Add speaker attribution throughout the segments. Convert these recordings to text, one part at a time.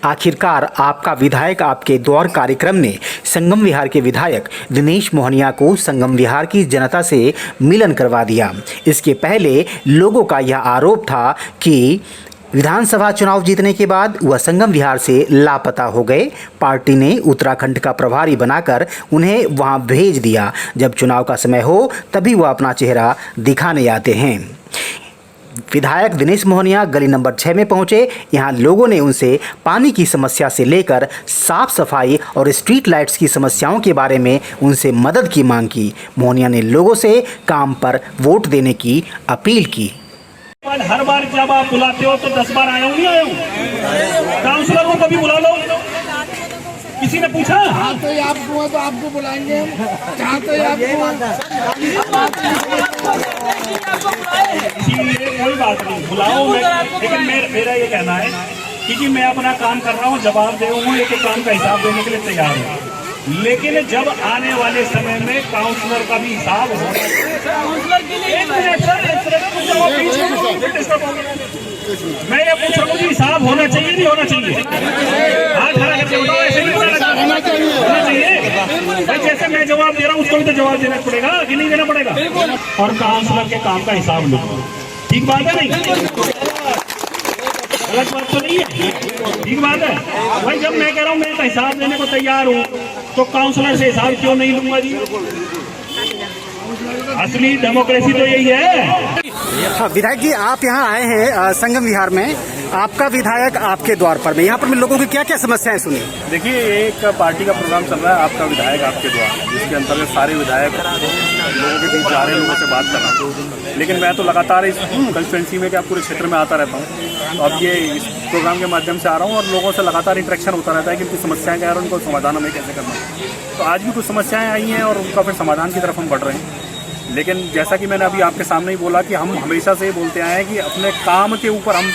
Speaker 1: आखिरकार आपका विधायक आपके द्वार कार्यक्रम ने संगम विहार के विधायक दिनेश मोहनिया को संगम विहार की जनता से मिलन करवा दिया। इसके पहले लोगों का यह आरोप था कि विधानसभा चुनाव जीतने के बाद वह संगम विहार से लापता हो गए। पार्टी ने उत्तराखंड का प्रभारी बनाकर उन्हें वहां भेज दिया। जब चुनाव का समय हो तभी वह अपना चेहरा दिखाने आते हैं। विधायक दिनेश मोहनिया गली नंबर 6 में पहुंचे। यहां लोगों ने उनसे पानी की समस्या से लेकर साफ सफाई और स्ट्रीट लाइट्स की समस्याओं के बारे में उनसे मदद की मांग की। मोहनिया ने लोगों से काम पर वोट देने की अपील की।
Speaker 2: हर बार जब आप बुलाते हो तो 10 बार आया हूँ, नहीं आया हूँ। काउंसलर को कभी बुला लो, किसी ने पूछा?
Speaker 3: हाँ तो आपको तो आपको बुलाएंगे हम। जहाँ तो
Speaker 2: कोई बात नहीं, बुलाओ। लेकिन मेरा ये कहना है कि जी मैं अपना काम कर रहा हूँ, जवाब दे हूँ, एक काम का हिसाब देने के लिए तैयार हूँ। लेकिन जब आने वाले समय में काउंसलर का भी हिसाब होगा। मैं ये पूछ रहा हूँ जी, हिसाब होना चाहिए नहीं होना चाहिए? हाथ खड़ा करके बताओ, ऐसे नहीं होना चाहिए। भाई जैसे मैं जवाब दे रहा हूँ उसको भी तो जवाब देना पड़ेगा कि नहीं देना पड़ेगा? और काउंसलर के काम का हिसाब लो। ठीक बात है नहीं? गलत बात तो नहीं है, ठीक बात है। भाई जब मैं कह रहा हूँ मैं हिसाब देने को तैयार हूँ तो काउंसलर से हिसाब क्यों नहीं लूंगा जी? असली डेमोक्रेसी तो यही है।
Speaker 1: हाँ, विधायक जी आप यहाँ आए हैं संगम विहार में, आपका विधायक आपके द्वार पर में, यहाँ पर लोगों की क्या क्या समस्याएं सुनी?
Speaker 4: देखिए, एक पार्टी का प्रोग्राम चल रहा है, आपका विधायक आपके द्वार, जिसके अंतर्गत सारे विधायक लोगों के बीच जा रहे हैं, लोगों से बात कर रहा हूँ। लेकिन मैं तो लगातार इस कंस्टिट्यूंसी में क्या पूरे क्षेत्र में आता रहता हूँ, तो अब ये इस प्रोग्राम के माध्यम से आ रहा हूँ और लोगों से लगातार इंटरेक्शन होता रहता है कि उनकी समस्याएं क्या है और उनको समाधान हमें कैसे करना है। तो आज भी कुछ समस्याएं आई हैं और उनका फिर समाधान की तरफ हम बढ़ रहे हैं। लेकिन जैसा कि मैंने अभी आपके सामने ही बोला कि हम हमेशा से बोलते आए हैं कि अपने काम के ऊपर हम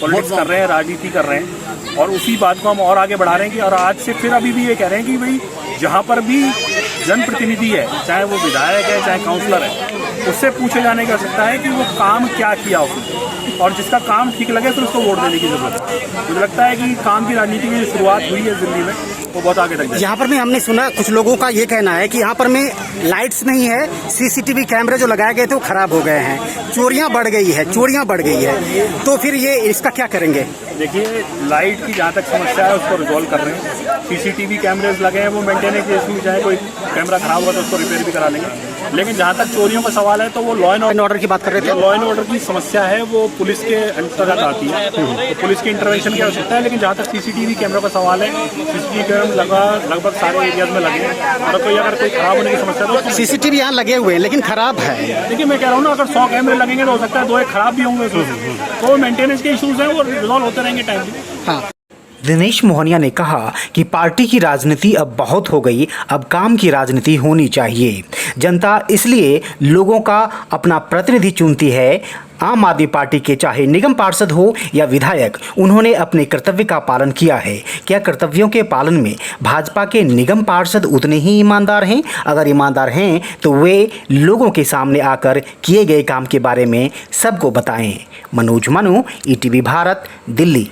Speaker 4: पॉलिटिक्स कर रहे हैं, राजनीति कर रहे हैं और उसी बात को हम और आगे बढ़ा रहे हैं कि और आज से फिर अभी भी ये कह रहे हैं कि भाई जहाँ पर भी जनप्रतिनिधि है, चाहे वो विधायक है चाहे काउंसलर है, उससे पूछे जाने की आवश्यकता है कि वो काम क्या किया उसने, और जिसका काम ठीक लगे तो उसको वोट देने की जरूरत है। मुझे लगता है कि काम की राजनीति की जो शुरुआत हुई है दिल्ली में वो बहुत आगे तक जाए।
Speaker 1: यहाँ पर में हमने सुना कुछ लोगों का ये कहना है कि यहाँ पर में लाइट्स नहीं है, सीसीटीवी कैमरे जो लगाए गए थे वो खराब हो गए हैं, चोरियाँ बढ़ गई है, तो फिर ये इसका क्या करेंगे?
Speaker 4: देखिए, लाइट की जहाँ तक समस्या है उसको रिजॉल्व कर रहे हैं। सीसीटीवी कैमरेज लगे हैं, वो मेंटेनेंस के इशू, चाहे कोई कैमरा खराब हुआ तो उसको रिपेयर भी करा लेंगे। लेकिन जहाँ तक चोरियों का सवाल है तो वो लॉ एंड ऑर्डर की बात कर रहे थे। लॉ एंड ऑर्डर की समस्या है वो पुलिस के अंतर्गत आती है, तो पुलिस के इंटरवेंशन की आवश्यकता है। लेकिन जहाँ तक सीसीटीवी कैमरा का सवाल है, सीसीटीवी कैमरा लगभग सारे एरियाज में लगे हैं और अगर कोई खराब होने की समस्या तो
Speaker 1: सीसीटीवी यहाँ लगे हुए हैं लेकिन खराब है।
Speaker 4: देखिए, मैं कह रहा हूँ ना, अगर 100 कैमरे लगेंगे तो हो सकता है 2 एक खराब भी होंगे, तो मेंटेनेंस के इशूज हैं वो रिजॉल्व होते रहेंगे टाइम भी।
Speaker 1: हाँ, दिनेश मोहनिया ने कहा कि पार्टी की राजनीति अब बहुत हो गई, अब काम की राजनीति होनी चाहिए। जनता इसलिए लोगों का अपना प्रतिनिधि चुनती है। आम आदमी पार्टी के चाहे निगम पार्षद हो या विधायक, उन्होंने अपने कर्तव्य का पालन किया है। क्या कर्तव्यों के पालन में भाजपा के निगम पार्षद उतने ही ईमानदार हैं? अगर ईमानदार हैं तो वे लोगों के सामने आकर किए गए काम के बारे में सबको बताएं। मनोज मनु, ईटीवी भारत, दिल्ली।